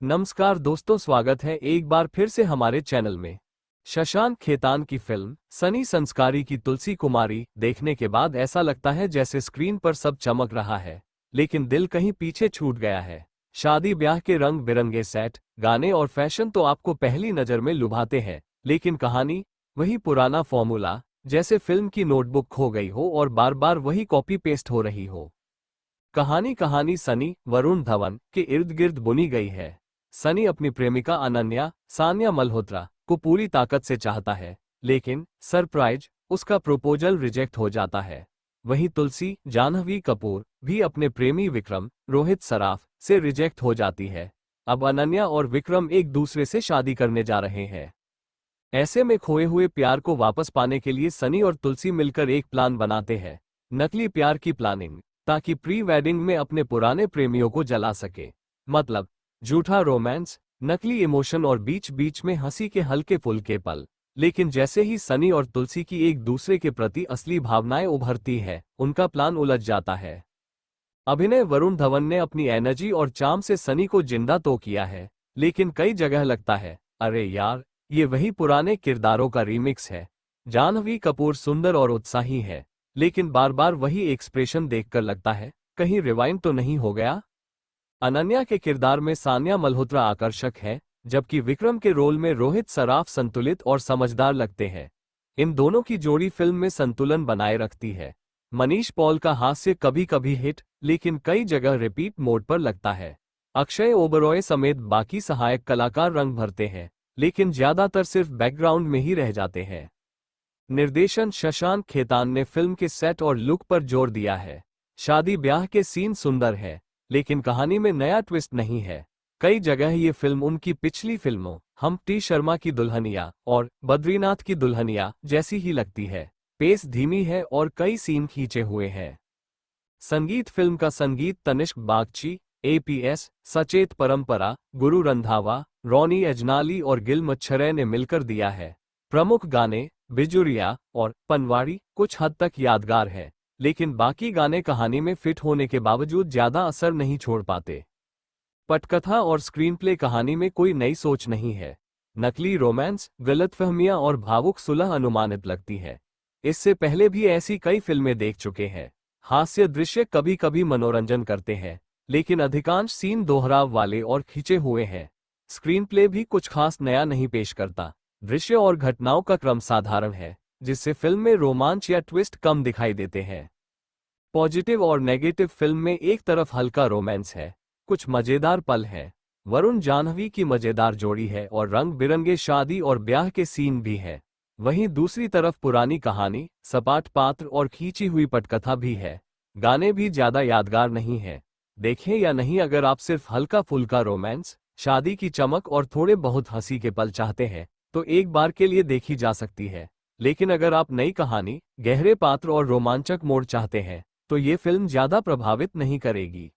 नमस्कार दोस्तों, स्वागत है एक बार फिर से हमारे चैनल में। शशांक खेतान की फिल्म सनी संस्कारी की तुलसी कुमारी देखने के बाद ऐसा लगता है जैसे स्क्रीन पर सब चमक रहा है, लेकिन दिल कहीं पीछे छूट गया है। शादी ब्याह के रंग बिरंगे सेट, गाने और फैशन तो आपको पहली नज़र में लुभाते हैं, लेकिन कहानी वही पुराना फॉर्मूला, जैसे फिल्म की नोटबुक खो गई हो और बार बार वही कॉपी पेस्ट हो रही हो। कहानी कहानी सनी वरुण धवन के इर्द गिर्द बुनी गई है। सनी अपनी प्रेमिका अनन्या सान्या मल्होत्रा को पूरी ताकत से चाहता है, लेकिन सरप्राइज उसका प्रपोजल रिजेक्ट हो जाता है। वहीं तुलसी जाह्नवी कपूर भी अपने प्रेमी विक्रम रोहित सराफ से रिजेक्ट हो जाती है। अब अनन्या और विक्रम एक दूसरे से शादी करने जा रहे हैं। ऐसे में खोए हुए प्यार को वापस पाने के लिए सनी और तुलसी मिलकर एक प्लान बनाते हैं, नकली प्यार की प्लानिंग, ताकि प्री वेडिंग में अपने पुराने प्रेमियों को जला सके। मतलब झूठा रोमांस, नकली इमोशन और बीच बीच में हंसी के हल्के फुल्के पल। लेकिन जैसे ही सनी और तुलसी की एक दूसरे के प्रति असली भावनाएं उभरती है, उनका प्लान उलझ जाता है। अभिनय वरुण धवन ने अपनी एनर्जी और चार्म से सनी को जिंदा तो किया है, लेकिन कई जगह लगता है अरे यार, ये वही पुराने किरदारों का रीमिक्स है। जाह्नवी कपूर सुंदर और उत्साही है, लेकिन बार बार वही एक्सप्रेशन देखकर लगता है कहीं रिवाइंड तो नहीं हो गया। अनन्या के किरदार में सान्या मल्होत्रा आकर्षक है, जबकि विक्रम के रोल में रोहित सराफ संतुलित और समझदार लगते हैं। इन दोनों की जोड़ी फिल्म में संतुलन बनाए रखती है। मनीष पॉल का हास्य कभी कभी हिट, लेकिन कई जगह रिपीट मोड पर लगता है। अक्षय ओबरॉय समेत बाकी सहायक कलाकार रंग भरते हैं, लेकिन ज्यादातर सिर्फ बैकग्राउंड में ही रह जाते हैं। निर्देशन शशांक खेतान ने फिल्म के सेट और लुक पर जोर दिया है। शादी ब्याह के सीन सुंदर है, लेकिन कहानी में नया ट्विस्ट नहीं है। कई जगह ये फिल्म उनकी पिछली फिल्मों हम टी शर्मा की दुल्हनिया और बद्रीनाथ की दुल्हनिया जैसी ही लगती है। पेस धीमी है और कई सीन खींचे हुए हैं। संगीत फिल्म का संगीत तनिष्क बागची, एपीएस, सचेत परंपरा, गुरु रंधावा, रॉनी अजनाली और गिल मच्छरे ने मिलकर दिया है। प्रमुख गाने बिजुरिया और पनवाड़ी कुछ हद तक यादगार है, लेकिन बाकी गाने कहानी में फिट होने के बावजूद ज्यादा असर नहीं छोड़ पाते। पटकथा और स्क्रीनप्ले कहानी में कोई नई सोच नहीं है। नकली रोमांस, गलतफहमियां और भावुक सुलह अनुमानित लगती है। इससे पहले भी ऐसी कई फिल्में देख चुके हैं। हास्य दृश्य कभी कभी मनोरंजन करते हैं, लेकिन अधिकांश सीन दोहराव वाले और खिंचे हुए हैं। स्क्रीनप्ले भी कुछ खास नया नहीं पेश करता। दृश्य और घटनाओं का क्रम साधारण है, जिससे फिल्म में रोमांच या ट्विस्ट कम दिखाई देते हैं। पॉजिटिव और नेगेटिव फिल्म में एक तरफ हल्का रोमांस है, कुछ मजेदार पल हैं। वरुण जाह्नवी की मजेदार जोड़ी है और रंग बिरंगे शादी और ब्याह के सीन भी हैं। वहीं दूसरी तरफ पुरानी कहानी, सपाट पात्र और खींची हुई पटकथा भी है। गाने भी ज्यादा यादगार नहीं है। देखें या नहीं, अगर आप सिर्फ हल्का फुल्का रोमांस, शादी की चमक और थोड़े बहुत हंसी के पल चाहते हैं, तो एक बार के लिए देखी जा सकती है। लेकिन अगर आप नई कहानी, गहरे पात्र और रोमांचक मोड़ चाहते हैं, तो ये फिल्म ज्यादा प्रभावित नहीं करेगी।